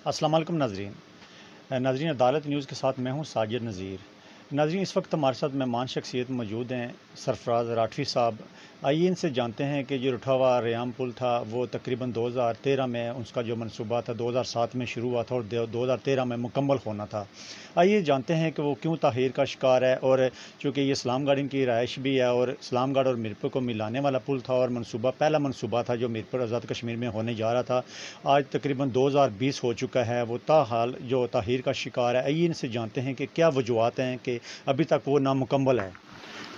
السلام علیکم ناظرین عدالت نیوز کے ساتھ میں ہوں ساجد نذیر۔ ناظرین، اس وقت ہمارے ساتھ مہمان شخصیت موجود ہیں سرفراز راٹھوی صاحب۔ آئیے ان سے جانتے ہیں کہ جو رٹھاوا ریام پل تھا وہ تقریباً 2013 میں اس کا جو منصوبہ تھا 2007 میں شروع ہوا تھا اور 2013 میں مکمل ہونا تھا۔ آئیے جانتے ہیں کہ وہ کیوں تاخیر کا شکار ہے، اور چونکہ یہ اسلام گڑھ ان کی رہائش بھی ہے اور اسلام گڑھ اور میرپور کو ملانے والا پل تھا اور پہلا منصوبہ تھا جو میرپور آزاد کشمیر میں ہونے جا رہا تھا۔ آج تقریباً 2020 ہو چکا ہے، وہ تاحال جو تاخیر کا شکار ہے۔ آئیے ان سے جانتے ہیں کہ کیا وجوہات ہیں کہ ابھی تک وہ نامکمل ہے۔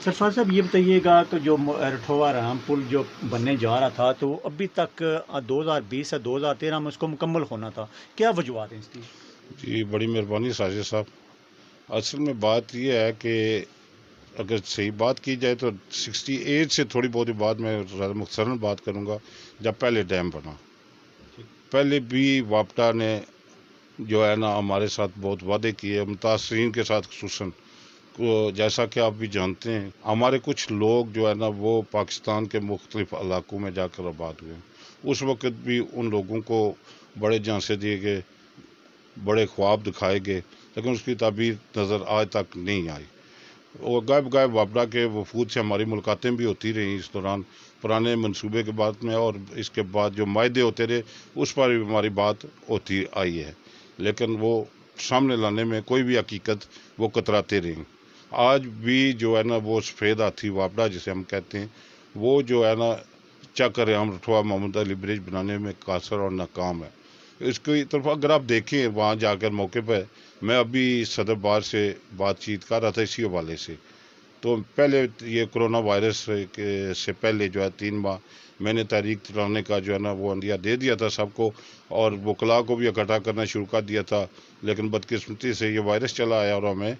سرفراز صاحب، یہ بتائیے گا کہ جو رٹھوا رام پل جو بننے جا رہا تھا تو ابھی تک 2020 سے 2013 میں اس کو مکمل ہونا تھا، کیا وجوہات ہیں اس کی؟ جی بڑی مہربانی ساجد صاحب۔ اصل میں بات یہ ہے کہ اگر صحیح بات کی جائے تو 68 سے تھوڑی بہت بات میں مختصراً بات کروں گا۔ جب پہلے ڈیم بنا، پہلے بھی واپٹا نے جو ہے نا ہمارے ساتھ بہت وعدے کیے، متاثرین کے ساتھ خصوصاً جیسا کہ آپ بھی جانتے ہیں ہمارے کچھ لوگ جو ہے نا وہ پاکستان کے مختلف علاقوں میں جا کر آباد ہوئے۔ اس وقت بھی ان لوگوں کو بڑے جھانسے دیے گئے، بڑے خواب دکھائے گئے، لیکن اس کی تعبیر نظر آج تک نہیں آئی۔ اور غائب واپڈا کے وفود سے ہماری ملاقاتیں بھی ہوتی رہیں اس دوران، پرانے منصوبے کے بعد میں، اور اس کے بعد جو معاہدے ہوتے رہے اس پر بھی ہماری بات ہوتی آئی ہے، لیکن وہ سامنے لانے میں کوئی بھی حقیقت وہ کتراتے رہیں۔ آج بھی جو ہے نا وہ سفید ہاتھی واپڈا جسے ہم کہتے ہیں، وہ جو ہے نا چک ریام رٹھوا محمد علی برج بنانے میں قاصر اور ناکام ہے۔ اس کی طرف اگر آپ دیکھیں وہاں جا کر موقع پہ، میں ابھی صدر بار سے بات چیت کر رہا تھا اسی حوالے سے، تو پہلے یہ کرونا وائرس سے پہلے جو ہے 3 ماہ میں نے تحریک چلانے کا جو ہے نا وہ عندیہ دے دیا تھا سب کو، اور وکلاء کو بھی اکٹھا کرنا شروع کر دیا تھا، لیکن بدقسمتی سے یہ وائرس چلا آیا اور ہمیں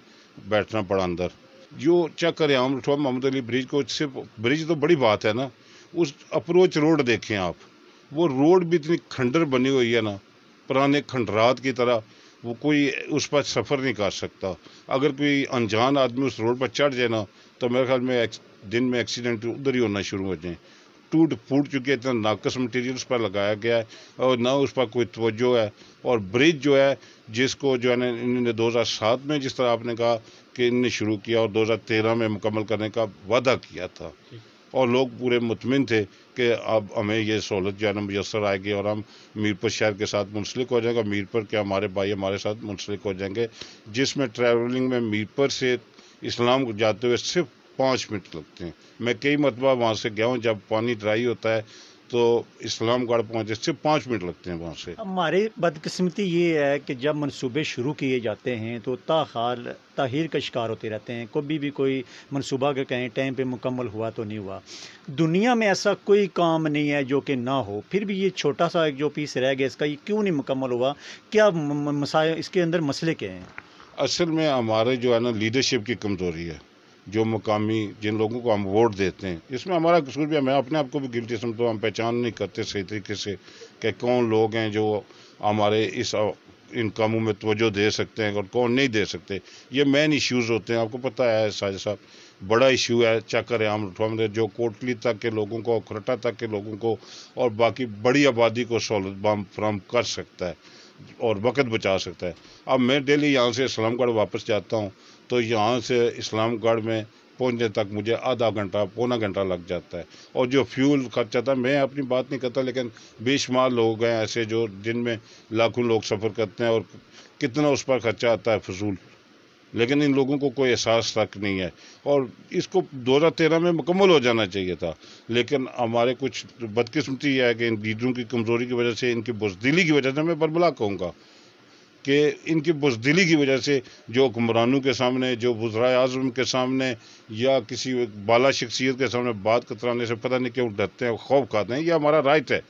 بیٹھنا پڑا اندر۔ جو چک ریام رٹھوا محمد علی برج کو، صرف برج تو بڑی بات ہے نا، اس اپروچ روڈ دیکھیں آپ، وہ روڈ بھی اتنی کھنڈر بنی ہوئی ہے نا، پرانے کھنڈرات کی طرح، وہ کوئی اس پر سفر نہیں کر سکتا۔ اگر کوئی انجان آدمی اس روڈ پر چڑھ جائے نا تو میرے خیال میں دن میں ایکسیڈنٹ ادھر ہی ہونا شروع ہو جائیں۔ ٹوٹ پھوٹ چکے، اتنا ناقص مٹیریل اس پر لگایا گیا ہے اور نہ اس پر کوئی توجہ ہے۔ اور برج جو ہے جس کو جو ہے نا انہوں نے 2007 میں جس طرح آپ نے کہا کہ انہوں نے شروع کیا اور 2013 میں مکمل کرنے کا وعدہ کیا تھا، اور لوگ پورے مطمئن تھے کہ اب ہمیں یہ سہولت جو ہے نا میسر آئے گی اور ہم میرپور شہر کے ساتھ منسلک ہو جائیں گے، میرپور کے ہمارے بھائی ہمارے ساتھ منسلک ہو جائیں گے، جس میں ٹریولنگ میں میرپور سے اسلام جاتے ہوئے صرف 5 منٹ لگتے ہیں۔ میں کئی مرتبہ وہاں سے گیا ہوں، جب پانی ڈرائی ہوتا ہے تو اسلام گڑھ پہنچے صرف 5 منٹ لگتے ہیں وہاں سے۔ ہماری بدقسمتی یہ ہے کہ جب منصوبے شروع کیے جاتے ہیں تو تاحال تاخیر کا شکار ہوتے رہتے ہیں، کبھی بھی کوئی منصوبہ اگر کہیں ٹائم پہ مکمل ہوا تو نہیں ہوا۔ دنیا میں ایسا کوئی کام نہیں ہے جو کہ نہ ہو، پھر بھی یہ چھوٹا سا جو پیس رہ گیا اس کا، یہ کیوں نہیں مکمل ہوا؟ کیا مسائل اس کے اندر مسئلے کیا ہیں؟ اصل میں ہمارے جو ہے نا لیڈرشپ کی کمزوری ہے، جو مقامی جن لوگوں کو ہم ووٹ دیتے ہیں، اس میں ہمارا قصور بھی ہے۔ میں اپنے آپ کو بھی گلٹی سمجھتا ہوں، ہم پہچان نہیں کرتے صحیح طریقے سے کہ کون لوگ ہیں جو ہمارے ان کاموں میں توجہ دے سکتے ہیں اور کون نہیں دے سکتے۔ یہ مین ایشوز ہوتے ہیں، آپ کو پتہ ہے ساجد صاحب، بڑا ایشو ہے چک ریام رٹھوا میں جو کوٹلی تک کے لوگوں کو، کھرٹا تک کے لوگوں کو اور باقی بڑی آبادی کو سہولت فراہم کر سکتا ہے اور وقت بچا سکتا ہے۔ اب میں ڈیلی یہاں سے اسلام گڑھ واپس جاتا ہوں تو یہاں سے اسلام گڑھ میں پہنچنے تک مجھے آدھا گھنٹہ پونا گھنٹہ لگ جاتا ہے، اور جو فیول خرچہ تھا، میں اپنی بات نہیں کرتا لیکن بے شمار لوگ ہیں ایسے جو دن میں لاکھوں لوگ سفر کرتے ہیں اور کتنا اس پر خرچہ آتا ہے فضول، لیکن ان لوگوں کو کوئی احساس تک نہیں ہے۔ اور اس کو 2013 میں مکمل ہو جانا چاہیے تھا، لیکن ہمارے کچھ بدقسمتی یہ ہے کہ ان لیڈروں کی کمزوری کی وجہ سے، ان کی بزدلی کی وجہ سے، میں بربلا کہوں گا کہ ان کی بزدلی کی وجہ سے، جو حکمرانوں کے سامنے، جو وزرائے اعظم کے سامنے یا کسی بالا شخصیت کے سامنے بات کترانے سے پتہ نہیں کیوں ڈرتے ہیں، خوف کھاتے ہیں۔ یہ ہمارا رائٹ ہے،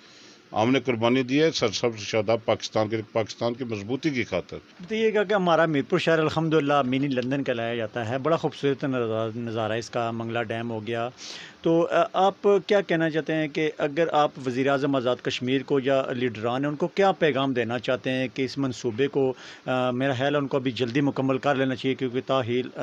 ہم نے قربانی دی ہے سرسبز شاداب پاکستان کی مضبوطی کی خاطر۔ بتائیے گا کہ ہمارا میرپور شہر الحمدللہ منی لندن کہلایا جاتا ہے، بڑا خوبصورت نظارہ اس کا، منگلا ڈیم ہو گیا، تو آپ کیا کہنا چاہتے ہیں کہ اگر آپ وزیر اعظم آزاد کشمیر کو یا لیڈران ہیں ان کو کیا پیغام دینا چاہتے ہیں کہ اس منصوبے کو میرا خیال ہے ان کو ابھی جلدی مکمل کر لینا چاہیے، کیونکہ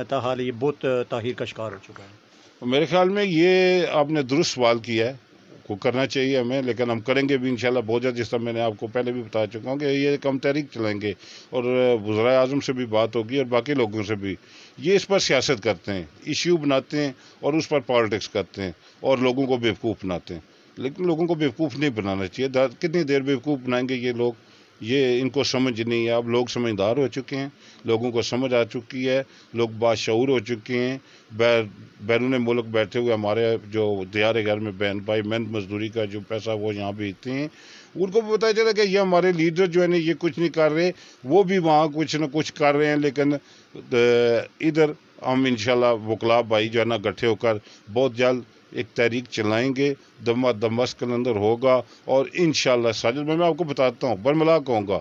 تاحال یہ بہت تاخیر کا شکار ہو چکا ہے؟ میرے خیال میں یہ آپ نے درست سوال کیا ہے۔ کو کرنا چاہیے ہمیں، لیکن ہم کریں گے بھی انشاءاللہ بہت جلد، جس طرح میں نے آپ کو پہلے بھی بتا چکا ہوں کہ یہ ایک ہم تحریک چلائیں گے، اور وزرائے اعظم سے بھی بات ہوگی اور باقی لوگوں سے بھی. یہ اس پر سیاست کرتے ہیں، ایشو بناتے ہیں اور اس پر پالیٹکس کرتے ہیں اور لوگوں کو بیوقوف بناتے ہیں. لیکن لوگوں کو بیوقوف نہیں بنانا چاہیے. کتنی دیر بیوقوف بنائیں گے یہ لوگ؟ یہ ان کو سمجھ نہیں ہے. اب لوگ سمجھدار ہو چکے ہیں، لوگوں کو سمجھ آ چکی ہے، لوگ باشعور ہو چکے ہیں. بیرون ملک بیٹھے ہوئے ہمارے جو دیار گھر میں بہن بھائی محنت مزدوری کا جو پیسہ وہ یہاں بھیجتے ہیں، ان کو بھی پتہ چلا کہ یہ ہمارے لیڈر جو ہے نا یہ کچھ نہیں کر رہے، وہ بھی وہاں کچھ نہ کچھ کر رہے ہیں. لیکن ادھر ہم انشاءاللہ وکلا بھائی جو ہے نا اکٹھے ہو کر بہت جلد ایک تحریک چلائیں گے. دمشق کے اندر ہوگا، اور انشاءاللہ ساجد میں آپ کو بتاتا ہوں، برملا کہوں گا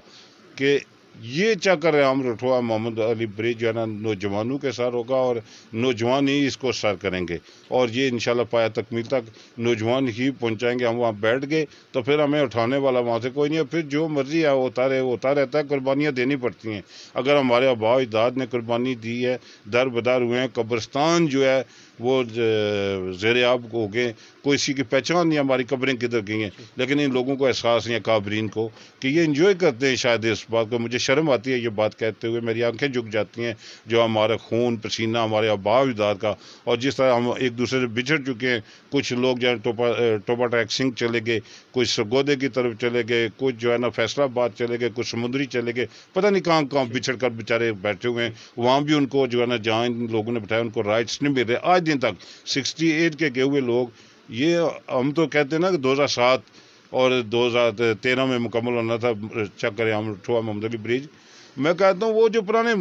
کہ یہ چکر ہے ہم رٹھوا محمد علی بریج جو ہے نا نوجوانوں کے ساتھ ہوگا، اور نوجوان ہی اس کو سر کریں گے، اور یہ انشاءاللہ پایا تکمیل تک نوجوان ہی پہنچائیں گے. ہم وہاں بیٹھ گئے تو پھر ہمیں اٹھانے والا وہاں سے کوئی نہیں ہے. پھر جو مرضی ہے ہوتا رہے، ہوتا رہتا ہے. قربانیاں دینی پڑتی ہیں. اگر ہمارے آباء اجداد نے قربانی دی ہے، در بدر ہوئے ہیں، قبرستان جو ہے وہ زیر آب ہو گئے، کوئی سی کی پہچان نہیں ہماری قبریں کدھر گئی ہیں. لیکن ان لوگوں کو احساس نہیں ہے، کابرین کو، کہ یہ انجوائے کرتے ہیں شاید اس بات کو. مجھے شرم آتی ہے یہ بات کہتے ہوئے، میری آنکھیں جھک جاتی ہیں. جو ہمارا خون پسینہ ہمارے آباء اجداد کا، اور جس طرح ہم ایک دوسرے سے بچھڑ چکے ہیں. کچھ لوگ جو ہے ٹوپا ٹیک سنگھ چلے گئے، کچھ سرگودے کی طرف چلے گئے، کچھ جو ہے نا فیصلہ آباد چلے گئے، کچھ سمندری چلے گئے، پتہ نہیں کہاں کہاں بچھڑ کر بیچارے بیٹھے ہوئے ہیں. وہاں بھی ان کو جو ہے نا جہاں ان لوگوں نے بتایا ان کو رائٹس نہیں مل رہے آج دن تک. 68 کے گئے ہوئے لوگ، یہ ہم تو کہتے ہیں نا کہ 2007 اور 2013 میں مکمل ہونا تھا چکر ہم رٹھوا محمد علی بریج. میں کہتا ہوں وہ جو پرانے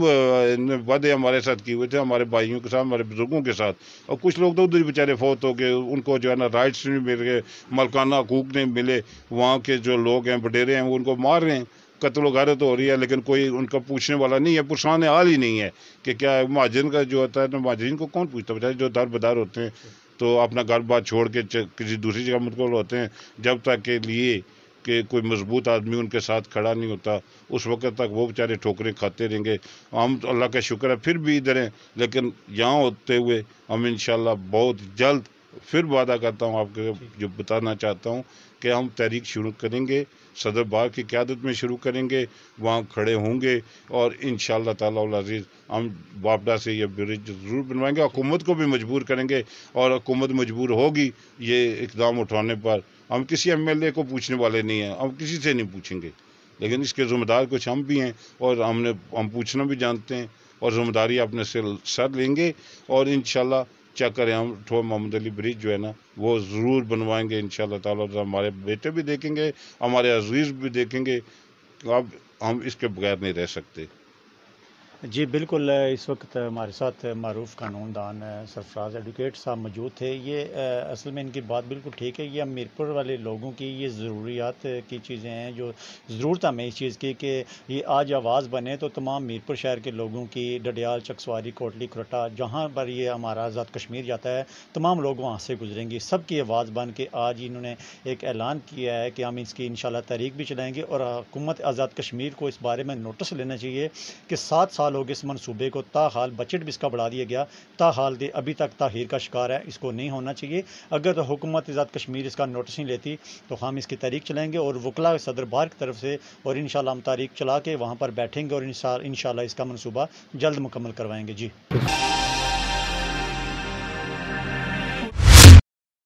وعدے ہمارے ساتھ کیے ہوئے تھے، ہمارے بھائیوں کے ساتھ، ہمارے بزرگوں کے ساتھ، اور کچھ لوگ تو ادھر بیچارے فوت ہو گئے، ان کو جو ہے نا رائٹس نہیں مل گئے، ملکانہ حقوق نہیں ملے. وہاں کے جو لوگ ہیں بڈیرے ہیں وہ ان کو مار رہے ہیں، قتل و غارت ہو رہی ہے، لیکن کوئی ان کا پوچھنے والا نہیں ہے. پرسان حال ہی نہیں ہے کہ کیا مہاجرین کا جو ہوتا ہے نا، مہاجرین کو کون پوچھتا ہے؟ جو در بدر ہوتے ہیں تو اپنا گھر بار چھوڑ کے کسی دوسری جگہ منتقل ہوتے ہیں، جب تک کے لیے کہ کوئی مضبوط آدمی ان کے ساتھ کھڑا نہیں ہوتا، اس وقت تک وہ بیچارے ٹھوکریں کھاتے رہیں گے. ہم تو اللہ کا شکر ہے پھر بھی ادھر ہیں، لیکن یہاں ہوتے ہوئے ہم انشاءاللہ بہت جلد پھر وعدہ کرتا ہوں آپ کو، جو بتانا چاہتا ہوں کہ ہم تحریک شروع کریں گے، صدر بار کی قیادت میں شروع کریں گے، وہاں کھڑے ہوں گے، اور انشاءاللہ تعالی العزیز ہم واپڈا سے یہ برج ضرور بنوائیں گے. حکومت کو بھی مجبور کریں گے، اور حکومت مجبور ہوگی یہ اقدام اٹھانے پر. ہم کسی ایم ایل اے کو پوچھنے والے نہیں ہیں، ہم کسی سے نہیں پوچھیں گے، لیکن اس کے ذمہ دار کچھ ہم بھی ہیں، اور ہم پوچھنا بھی جانتے ہیں، اور ذمہ داری اپنے سے سر لیں گے. اور انشاءاللہ چکر ہم محمد علی بریج جو ہے نا وہ ضرور بنوائیں گے انشاءاللہ تعالیٰ. ہمارے بیٹے بھی دیکھیں گے، ہمارے عزیز بھی دیکھیں گے. اب ہم اس کے بغیر نہیں رہ سکتے. جی بالکل. اس وقت ہمارے ساتھ معروف قانون دان سرفراز ایڈوکیٹ صاحب موجود تھے. یہ اصل میں ان کی بات بالکل ٹھیک ہے. یہ میرپور والے لوگوں کی یہ ضروریات کی چیزیں ہیں، جو ضرورت ہمیں اس چیز کی کہ یہ آج آواز بنے تو تمام میرپور شہر کے لوگوں کی، ڈڈیال، چکسواری، کوٹلی، کھرٹا، جہاں پر یہ ہمارا آزاد کشمیر جاتا ہے، تمام لوگ وہاں سے گزریں گی. سب کی آواز بن کے آج انہوں نے ایک اعلان کیا ہے کہ ہم اس کی انشاءاللہ تحریک بھی چلائیں گے، اور حکومت آزاد کشمیر کو اس بارے میں نوٹس لینا چاہیے کہ 7 سال ہو گئے اس منصوبے کو، تاحال بجٹ بھی اس کا بڑھا دیا گیا، تاحال ابھی تک تاخیر کا شکار ہے. اس کو نہیں ہونا چاہیے. اگر تو حکومت آزاد کشمیر اس کا نوٹس نہیں لیتی تو ہم اس کی تحریک چلائیں گے، اور وکلا صدر بار کی طرف سے، اور انشاءاللہ ہم تحریک چلا کے وہاں پر بیٹھیں گے، اور انشاءاللہ اس کا منصوبہ جلد مکمل کروائیں گے. جی.